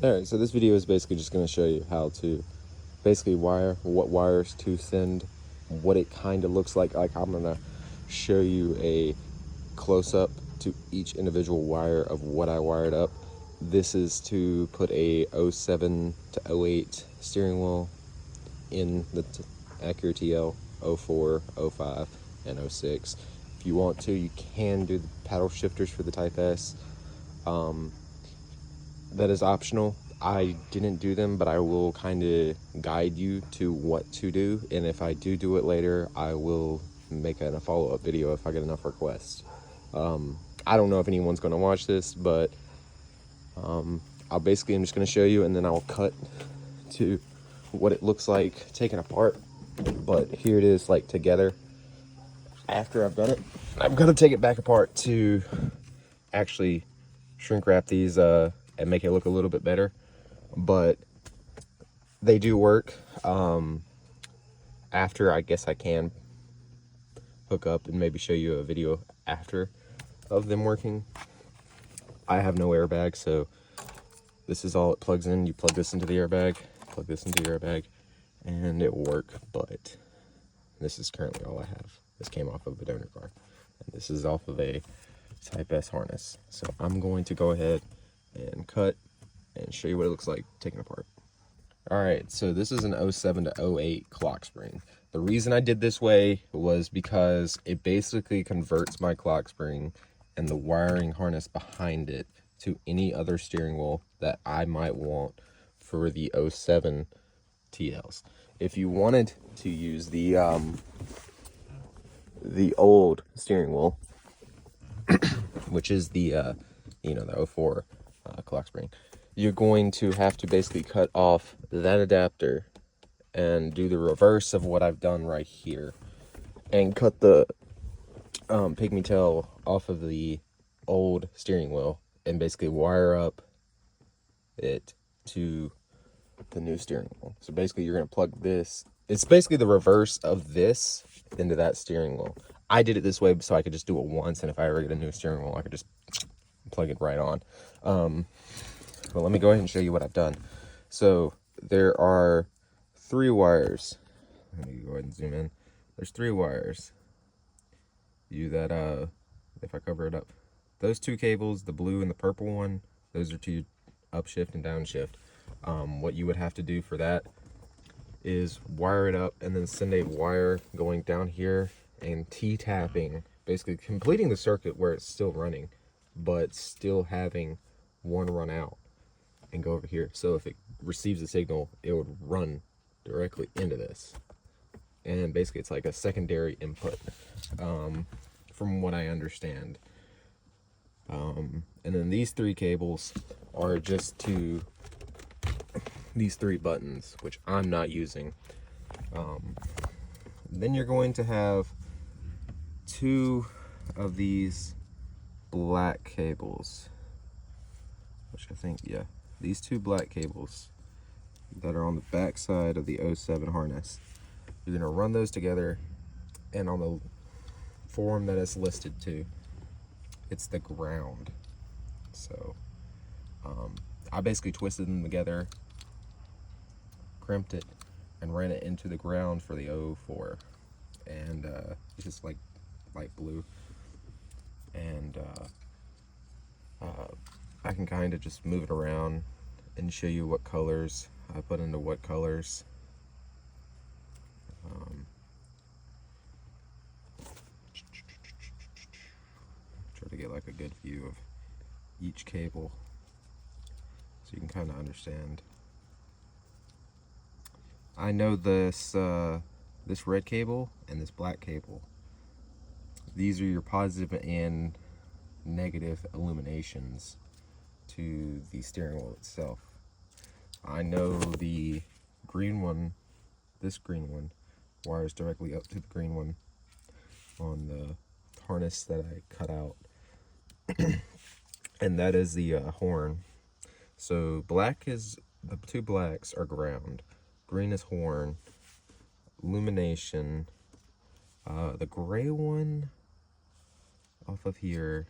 Alright, so this video is basically just going to show you how to basically wire, what wires to send, what it kind of looks like. Like, I'm going to show you a close-up to each individual wire of what I wired up. This is to put a 07 to 08 steering wheel in the Acura TL 04, 05, and 06. If you want to, you can do the paddle shifters for the Type S. That is optional. I didn't do them, but I will kind of guide you to what to do. And if I do it later, I will make a follow-up video if I get enough requests. I don't know if anyone's going to watch this, but I'm just going to show you, and then I'll cut to what it looks like taken apart. But here it is, like, together. After I've done it, I'm going to take it back apart to actually shrink wrap these and make it look a little bit better. But they do work. After, I guess I can hook up and maybe show you a video after of them working. I have no airbag, so this is all it plugs in. You plug this into the airbag, plug this into the airbag, and it will work. But this is currently all I have. This came off of a donor car, and this is off of a Type S harness. So I'm going to go ahead and cut and show you what it looks like taken apart. Alright, so this is an 07 to 08 clock spring. The reason I did this way was because it basically converts my clock spring and the wiring harness behind it to any other steering wheel that I might want for the 07 TLs. If you wanted to use the old steering wheel, which is the the 04 clock spring, you're going to have to basically cut off that adapter and do the reverse of what I've done right here, and cut the pygmy tail off of the old steering wheel and basically wire up it to the new steering wheel. So basically you're going to plug this, it's basically the reverse of this into that steering wheel. I did it this way so I could just do it once, and if I ever get a new steering wheel, I could just plug it right on. But let me go ahead and show you what I've done. So there are 3 wires. Let me go ahead and zoom in. There's 3 wires. If I cover it up, those 2 cables, the blue and the purple one, those are to upshift and downshift. What you would have to do for that is wire it up and then send a wire going down here and T-tapping, basically completing the circuit where it's still running, but still having one run out and go over here. So if it receives a signal, it would run directly into this. And basically it's like a secondary input, from what I understand. And then these 3 cables are just to these 3 buttons, which I'm not using. Then you're going to have 2 of these black cables, which I think, yeah, these 2 black cables that are on the back side of the 07 harness. You're going to run those together, and on the form that it's listed to, it's the ground. So I basically twisted them together, crimped it, and ran it into the ground for the 04. And it's just like light blue. And I can kind of just move it around and show you what colors I put into what colors. Try to get like a good view of each cable so you can kind of understand. I know this this red cable and this black cable, these are your positive and negative illuminations to the steering wheel itself. I know the green one, this green one, wires directly up to the green one on the harness that I cut out. And that is the horn. So black is, the 2 blacks are ground, green is horn, illumination. The gray one off of here,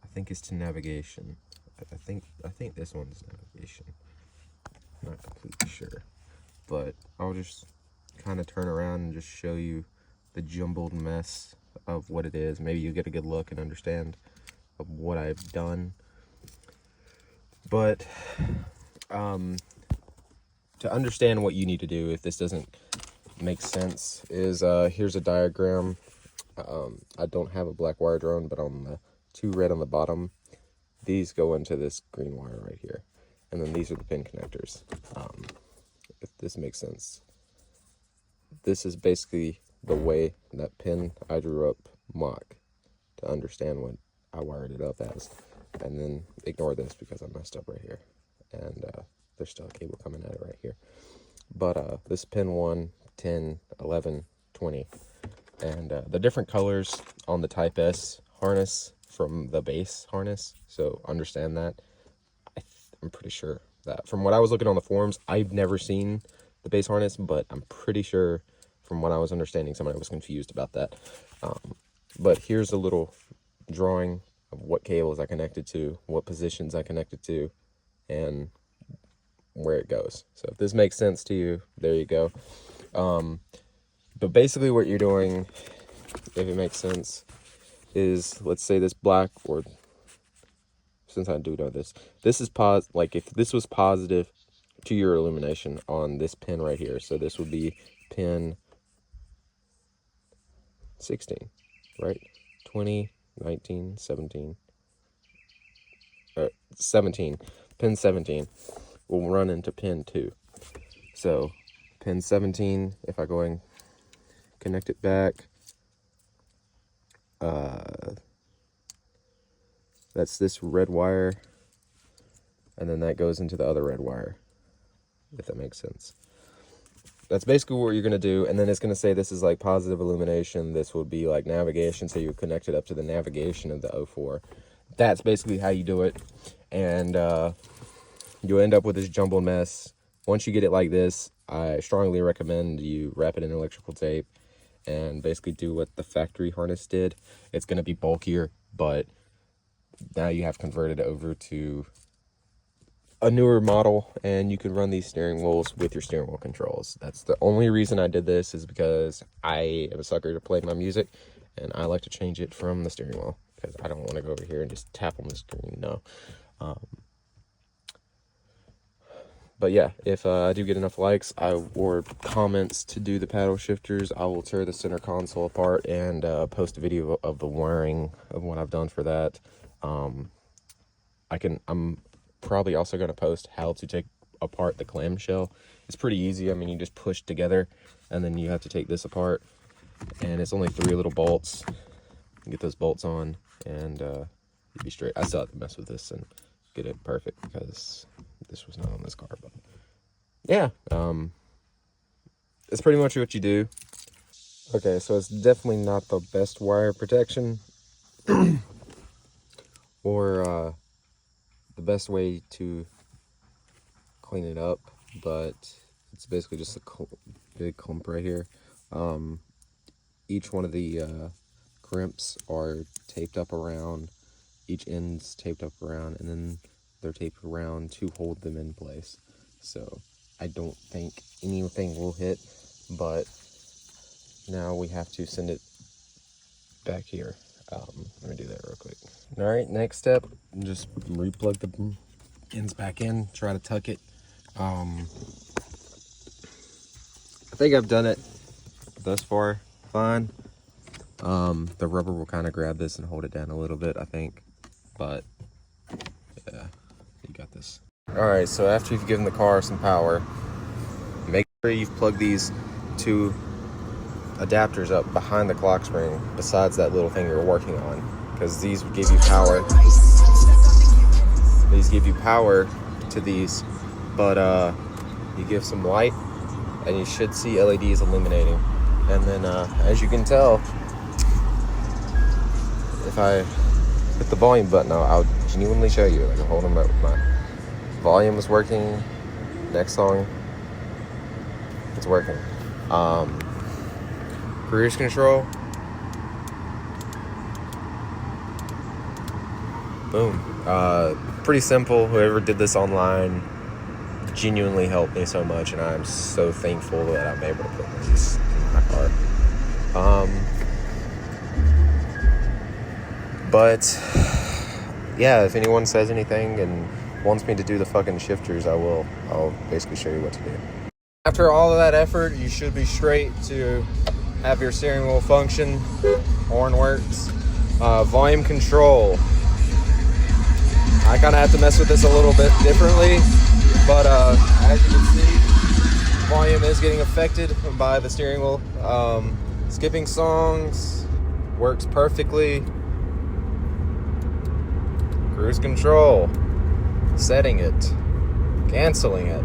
I think, is to navigation. I think this one's navigation. I'm not completely sure, but I'll just kind of turn around and just show you the jumbled mess of what it is. Maybe you get a good look and understand of what I've done. But to understand what you need to do if this doesn't make sense is here's a diagram. I don't have a black wire drone, but on the 2 red on the bottom, these go into this green wire right here, and then these are the pin connectors. If this makes sense, this is basically the way that pin I drew up mock to understand what I wired it up as, and then ignore this because I messed up right here, and there's still a cable coming at it right here. But this pin 1, 10, 11, 20, and the different colors on the Type S harness from the base harness, so understand that. I'm pretty sure that from what I was looking on the forums, I've never seen the base harness, but I'm pretty sure from what I was understanding, somebody was confused about that. But here's a little drawing of what cables I connected to, what positions I connected to, and where it goes. So if this makes sense to you, there you go. But basically what you're doing, if it makes sense, is let's say this black, or since I do know this is like if this was positive to your illumination on this pin right here, so this would be pin 16, right? 20, 19, 17, 17, pin 17 will run into pin 2. So pin 17, if I go and connect it back, that's this red wire, and then that goes into the other red wire, if that makes sense. That's basically what you're going to do, and then it's going to say this is like positive illumination, this would be like navigation, so you connect it up to the navigation of the 04. That's basically how you do it, and you'll end up with this jumbled mess. Once you get it like this, I strongly recommend you wrap it in electrical tape and basically do what the factory harness did. It's going to be bulkier, but now you have converted over to a newer model, and you can run these steering wheels with your steering wheel controls. That's the only reason I did this, is because I am a sucker to play my music, and I like to change it from the steering wheel, because I don't want to go over here and just tap on the screen. No. But yeah, if I do get enough likes or comments to do the paddle shifters, I will tear the center console apart and post a video of the wiring of what I've done for that. I'm probably also going to post how to take apart the clamshell. It's pretty easy. I mean, you just push together, and then you have to take this apart, and it's only 3 little bolts. You get those bolts on, and you'd be straight. I still have to mess with this and get it perfect because this was not on this car, but yeah, it's pretty much what you do. Okay, so it's definitely not the best wire protection or the best way to clean it up, but it's basically just a big clump right here. Each one of the crimps are taped up around, each end's taped up around, and then they're taped around to hold them in place. So I don't think anything will hit, but now we have to send it back here. Let me do that real quick. All right, next step, just replug the ends back in, try to tuck it. I think I've done it thus far fine. The rubber will kind of grab this and hold it down a little bit, I think, but yeah, you got this. All right, so after you've given the car some power, make sure you've plugged these 2 adapters up behind the clock spring besides that little thing you're working on, because these would give you power. These give you power to these, but you give some light and you should see LEDs illuminating. And then as you can tell, if I hit the volume button, I'll genuinely show you. Like, I'm holding up, my volume is working. Next song, it's working. Cruise control, boom. Pretty simple. Whoever did this online genuinely helped me so much, and I'm so thankful that I'm able to put this in my car. But yeah, if anyone says anything and wants me to do the fucking shifters, I will. I'll basically show you what to do. After all of that effort, you should be straight to have your steering wheel function. Horn works. Volume control. I kind of have to mess with this a little bit differently, but as you can see, volume is getting affected by the steering wheel. Skipping songs works perfectly. Cruise control, setting it, canceling it,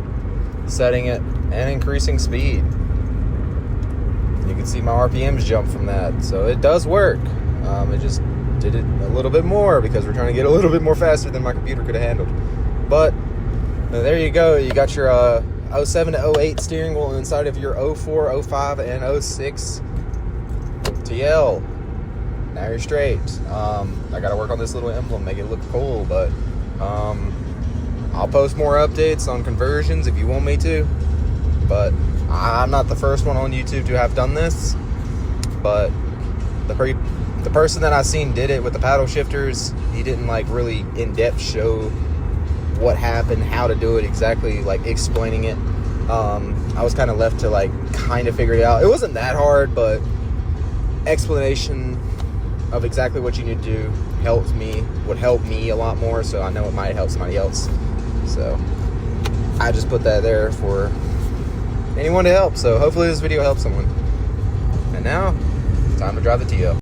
setting it, and increasing speed. You can see my RPMs jump from that, so it does work. It just did it a little bit more because we're trying to get a little bit more faster than my computer could have handled. But there you go. You got your 07 to 08 steering wheel inside of your 04, 05, and 06 TL. Now you're straight. I gotta work on this little emblem, make it look cool, but I'll post more updates on conversions if you want me to. But I'm not the first one on YouTube to have done this, but the person that I seen did it with the paddle shifters. He didn't like really in depth show what happened, how to do it exactly, like explaining it. I was kind of left to like kind of figure it out. It wasn't that hard, but explanation of exactly what you need to do would help me a lot more, so I know it might help somebody else. So I just put that there for anyone to help. So hopefully this video helps someone. And now, time to drive the TL.